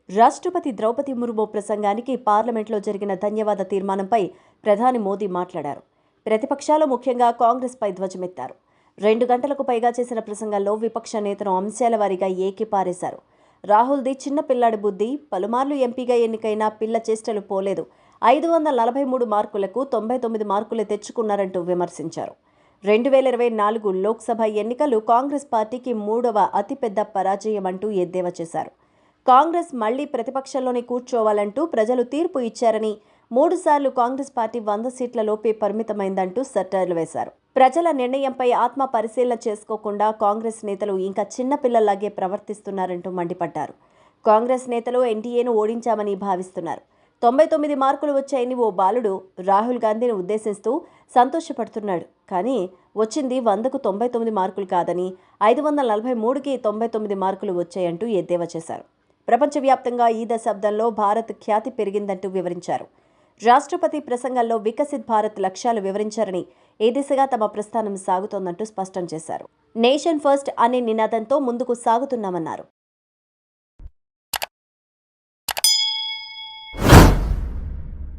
రాష్ట్రపతి ద్రౌపది ముర్ము ప్రసంగానికి పార్లమెంట్లో జరిగిన ధన్యవాద తీర్మానంపై ప్రధాని మోదీ మాట్లాడారు. ప్రతిపక్షాలు ముఖ్యంగా కాంగ్రెస్పై ధ్వజమెత్తారు. 2 గంటలకు పైగా చేసిన ప్రసంగంలో విపక్ష నేతను అంశాల వారీగా ఏకిపారేశారు. రాహుల్ది చిన్న పిల్లాడి బుద్ధి, పలుమార్లు ఎంపీగా ఎన్నికైన పిల్ల చేష్టలు పోలేదు, 543 మార్కులకు 99 మార్కులే తెచ్చుకున్నారంటూ విమర్శించారు. 2024 లోక్సభ ఎన్నికలు కాంగ్రెస్ పార్టీకి 3వ అతిపెద్ద పరాజయమంటూ ఎద్దేవా చేశారు. కాంగ్రెస్ మళ్లీ ప్రతిపక్షంలోనే కూర్చోవాలంటూ ప్రజలు తీర్పు ఇచ్చారని, 3 సార్లు కాంగ్రెస్ పార్టీ 100 సీట్ల లోపే పరిమితమైందంటూ సెటైర్లు వేశారు. ప్రజల నిర్ణయంపై ఆత్మ పరిశీలన చేసుకోకుండా కాంగ్రెస్ నేతలు ఇంకా చిన్నపిల్లల్లాగే ప్రవర్తిస్తున్నారంటూ మండిపడ్డారు. కాంగ్రెస్ నేతలు ఎన్డీఏను ఓడించామని భావిస్తున్నారు. 99 మార్కులు వచ్చాయని ఓ బాలుడు రాహుల్ గాంధీని ఉద్దేశిస్తూ సంతోషపడుతున్నాడు. కానీ వచ్చింది 100కు 99 మార్కులు కాదని, 543కి 99 మార్కులు వచ్చాయంటూ ఎద్దేవా చేశారు. ప్రపంచవ్యాప్తంగా ఈ దశాబ్దంలో భారత్ ఖ్యాతి పెరిగిందంటూ వివరించారు. రాష్ట్రపతి ప్రసంగంలో వికసిత్ భారత్ లక్ష్యాలు వివరించారని, ఏ దిశగా తమ ప్రస్థానం సాగుతోందంటూ స్పష్టం చేశారు. నేషన్ ఫస్ట్ అనే నినాదంతో ముందుకు సాగుతున్నామన్నారు.